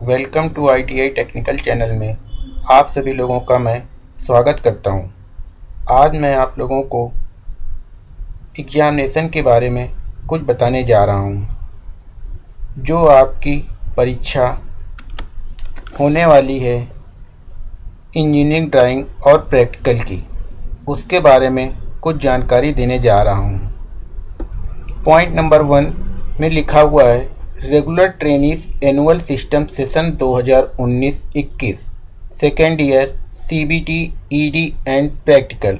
Welcome to ITI technical channel में आप सभी लोगों का मैं स्वागत करता हूं। आज मैं आप लोगों को एग्जामिनेशन के बारे में कुछ बताने जा रहा हूं, जो आपकी परीक्षा होने वाली है इंजीनियरिंग ड्राइंग और प्रैक्टिकल की, उसके बारे में कुछ जानकारी देने जा रहा हूं। पॉइंट नंबर 1 में लिखा हुआ है regular trainees annual system session 2019-21 second year CBT ED and practical.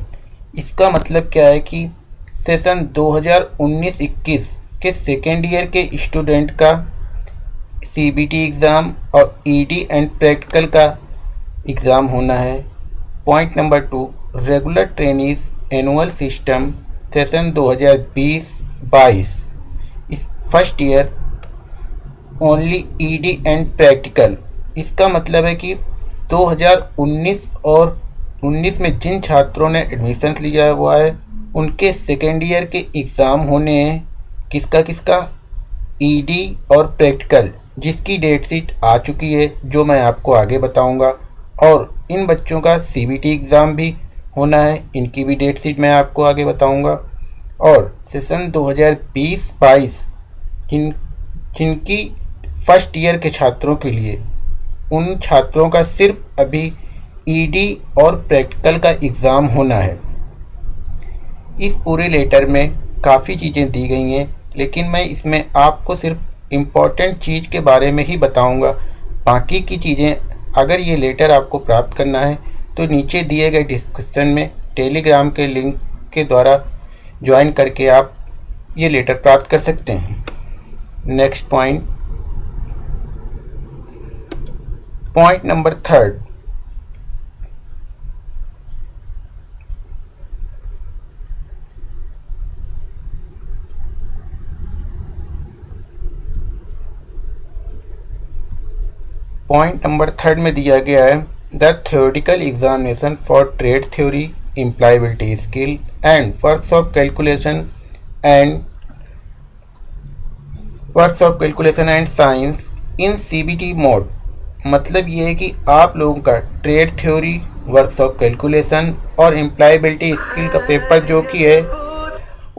इसका मतलब क्या है कि सेशन 2019-21 के सेकेंड ईयर के स्टूडेंट का CBT एग्ज़ाम और ED एंड प्रैक्टिकल का एग्ज़ाम होना है। Point number 2 regular trainees annual system session 2020-22 इस first year only ED and practical. इसका मतलब है कि 2019 और 19 में जिन छात्रों ने एडमिशन लिया हुआ है उनके सेकेंड ईयर के एग्ज़ाम होने हैं। किसका ED और प्रैक्टिकल, जिसकी डेट शीट आ चुकी है, जो मैं आपको आगे बताऊंगा। और इन बच्चों का CBT एग्ज़ाम भी होना है, इनकी भी डेट शीट मैं आपको आगे बताऊंगा। और सेशन 2020-22 जिनकी फर्स्ट ईयर के छात्रों के लिए, उन छात्रों का सिर्फ अभी ED और प्रैक्टिकल का एग्ज़ाम होना है। इस पूरे लेटर में काफ़ी चीज़ें दी गई हैं, लेकिन मैं इसमें आपको सिर्फ इम्पॉर्टेंट चीज़ के बारे में ही बताऊंगा। बाकी की चीज़ें, अगर ये लेटर आपको प्राप्त करना है तो नीचे दिए गए डिस्क्रिप्शन में टेलीग्राम के लिंक के द्वारा ज्वाइन करके आप ये लेटर प्राप्त कर सकते हैं। Next point number 3 point number 3 में दिया गया है the theoretical examination for trade theory employability skill and workshop calculation and science in CBT mode. मतलब ये है कि आप लोगों का ट्रेड थ्योरी, वर्कशॉप कैलकुलेशन और एम्प्लॉयबिलिटी स्किल का पेपर जो कि है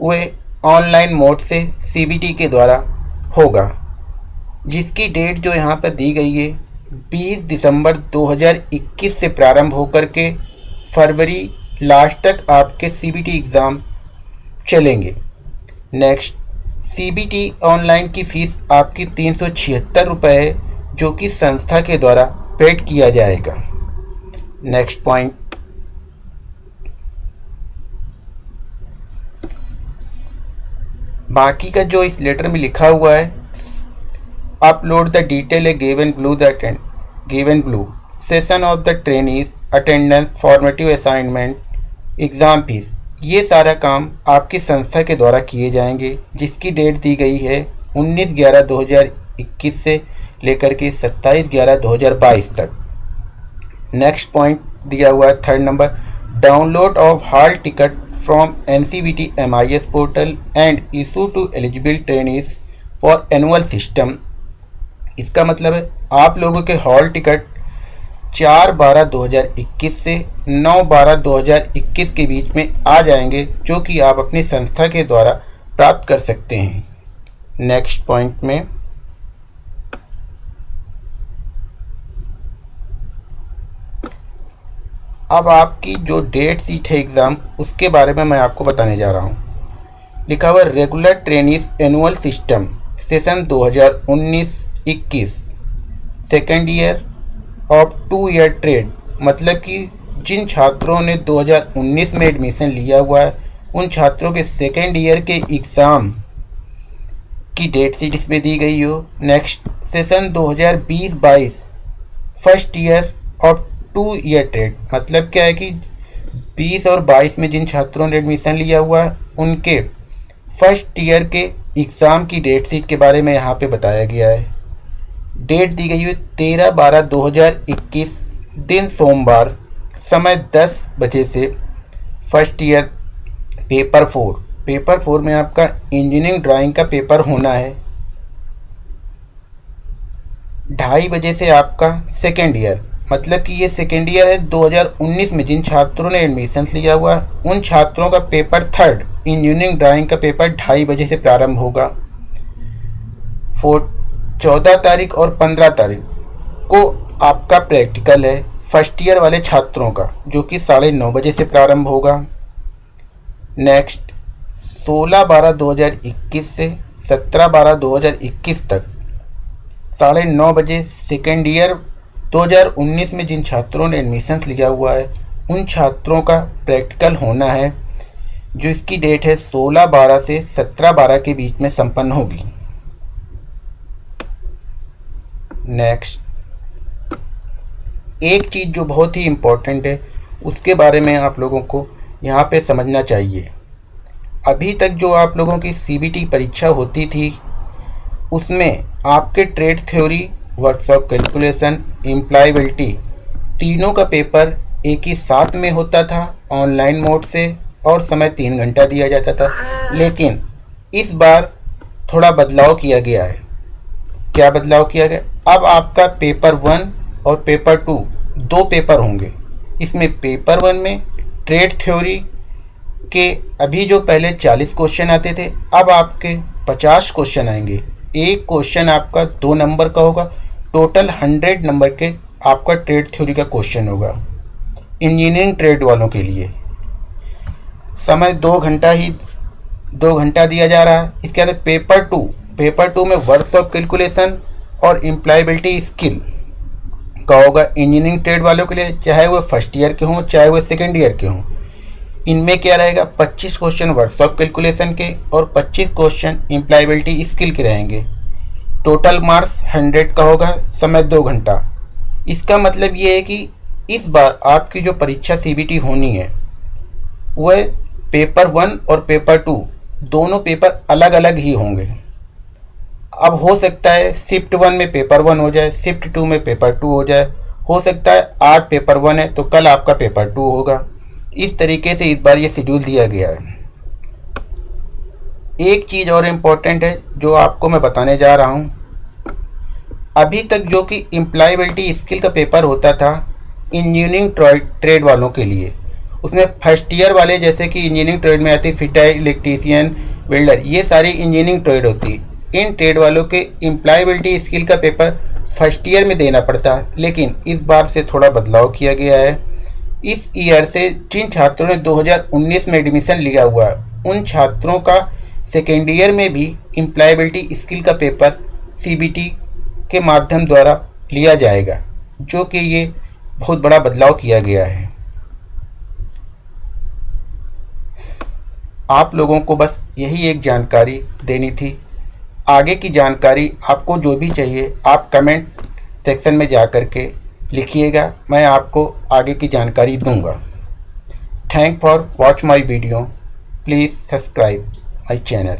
वह ऑनलाइन मोड से CBT के द्वारा होगा, जिसकी डेट जो यहाँ पर दी गई है 20 दिसंबर 2021 से प्रारंभ होकर के फरवरी लास्ट तक आपके CBT एग्ज़ाम चलेंगे। नेक्स्ट, CBT ऑनलाइन की फ़ीस आपकी 376 रुपये है, जो कि संस्था के द्वारा पेड किया जाएगा। नेक्स्ट पॉइंट, बाकी का जो इस लेटर में लिखा हुआ है, upload the detail A given blue session of the trainees attendance formative assignment exam fees, ये सारा काम आपकी संस्था के द्वारा किए जाएंगे, जिसकी डेट दी गई है 19/11/2021 से लेकर के 27/11/2022 तक। नेक्स्ट पॉइंट दिया हुआ है 3 number, download of hall ticket from NCVT MIS portal and issue to eligible trainees for annual system. इसका मतलब है आप लोगों के हॉल टिकट 4/12/2021 से 9/12/2021 के बीच में आ जाएंगे, जो कि आप अपनी संस्था के द्वारा प्राप्त कर सकते हैं। नेक्स्ट पॉइंट में अब आपकी जो डेट शीट है एग्ज़ाम, उसके बारे में मैं आपको बताने जा रहा हूँ। लिखा हुआ regular trainees annual system session 2019-21 second year of 2 year trade. मतलब कि जिन छात्रों ने 2019 में एडमिशन लिया हुआ है, उन छात्रों के सेकेंड ईयर के एग्ज़ाम की डेट शीट इसमें दी गई हो। Next, session 2020-22 first year of 2 year trade. मतलब क्या है कि 20 और 22 में जिन छात्रों ने एडमिशन लिया हुआ है, उनके फर्स्ट ईयर के एग्ज़ाम की डेट शीट के बारे में यहाँ पे बताया गया है। डेट दी गई है 13/12/2021, दिन सोमवार, समय 10 बजे से। फर्स्ट ईयर पेपर 4 में आपका इंजीनियरिंग ड्राइंग का पेपर होना है। 2:30 बजे से आपका सेकेंड ईयर, मतलब कि ये सेकेंड ईयर है 2019 में जिन छात्रों ने एडमिशन लिया हुआ उन छात्रों का पेपर थर्ड इंजीनियरिंग ड्राइंग का पेपर 2:30 बजे से प्रारंभ होगा। 14 तारीख और 15 तारीख को आपका प्रैक्टिकल है फर्स्ट ईयर वाले छात्रों का, जो कि 9:30 बजे से प्रारंभ होगा। नेक्स्ट 16/12/2021 से 17/12/2021 तक 9:30 बजे सेकेंड ईयर 2019 में जिन छात्रों ने एडमिशन लिया हुआ है उन छात्रों का प्रैक्टिकल होना है, जो इसकी डेट है 16/12 से 17/12 के बीच में संपन्न होगी। नेक्स्ट एक चीज़ जो बहुत ही इम्पोर्टेंट है उसके बारे में आप लोगों को यहाँ पे समझना चाहिए। अभी तक जो आप लोगों की सीबीटी परीक्षा होती थी उसमें आपके trade theory, workshop calculation, employability तीनों का पेपर एक ही साथ में होता था ऑनलाइन मोड से और समय 3 घंटा दिया जाता था। लेकिन इस बार थोड़ा बदलाव किया गया है। क्या बदलाव किया गया? अब आपका पेपर 1 और पेपर 2 दो पेपर होंगे। इसमें पेपर 1 में ट्रेड थ्योरी के अभी जो पहले 40 क्वेश्चन आते थे अब आपके 50 क्वेश्चन आएंगे। एक क्वेश्चन आपका 2 नंबर का होगा, टोटल 100 नंबर के आपका ट्रेड थ्योरी का क्वेश्चन होगा इंजीनियरिंग ट्रेड वालों के लिए। समय 2 घंटा दिया जा रहा है। इसके बाद पेपर 2 में वर्कशॉप कैलकुलेशन और एम्प्लॉयबिलिटी स्किल का होगा इंजीनियरिंग ट्रेड वालों के लिए, चाहे वो फर्स्ट ईयर के हों चाहे वो सेकेंड ईयर के हों। इनमें क्या रहेगा, 25 क्वेश्चन वर्कशॉप कैलकुलेशन के और 25 क्वेश्चन एम्प्लॉयबिलिटी स्किल के रहेंगे। टोटल मार्क्स 100 का होगा, समय 2 घंटा। इसका मतलब ये है कि इस बार आपकी जो परीक्षा सीबीटी होनी है वह पेपर 1 और पेपर 2 दोनों पेपर अलग अलग ही होंगे। अब हो सकता है शिफ्ट 1 में पेपर 1 हो जाए, शिफ्ट 2 में पेपर 2 हो जाए। हो सकता है आज पेपर 1 है तो कल आपका पेपर 2 होगा। इस तरीके से इस बार ये शेड्यूल दिया गया है। एक चीज़ और इम्पोर्टेंट है जो आपको मैं बताने जा रहा हूँ। अभी तक जो कि एम्प्लॉयबिलिटी स्किल का पेपर होता था इंजीनियरिंग ट्रेड वालों के लिए, उसमें फर्स्ट ईयर वाले जैसे कि इंजीनियरिंग ट्रेड में आती फिटर, इलेक्ट्रीशियन, वेल्डर, ये सारी इंजीनियरिंग ट्रेड होती। इन ट्रेड वालों के एम्प्लॉयबिलिटी स्किल का पेपर फर्स्ट ईयर में देना पड़ता है, लेकिन इस बार से थोड़ा बदलाव किया गया है। इस ईयर से जिन छात्रों ने 2019 में एडमिशन लिया हुआ है उन छात्रों का सेकेंड ईयर में भी एम्प्लॉयबिलिटी स्किल का पेपर सीबीटी के माध्यम द्वारा लिया जाएगा, जो कि ये बहुत बड़ा बदलाव किया गया है। आप लोगों को बस यही एक जानकारी देनी थी। आगे की जानकारी आपको जो भी चाहिए आप कमेंट सेक्शन में जा कर के लिखिएगा, मैं आपको आगे की जानकारी दूंगा। Thank for watch my video, please subscribe my channel.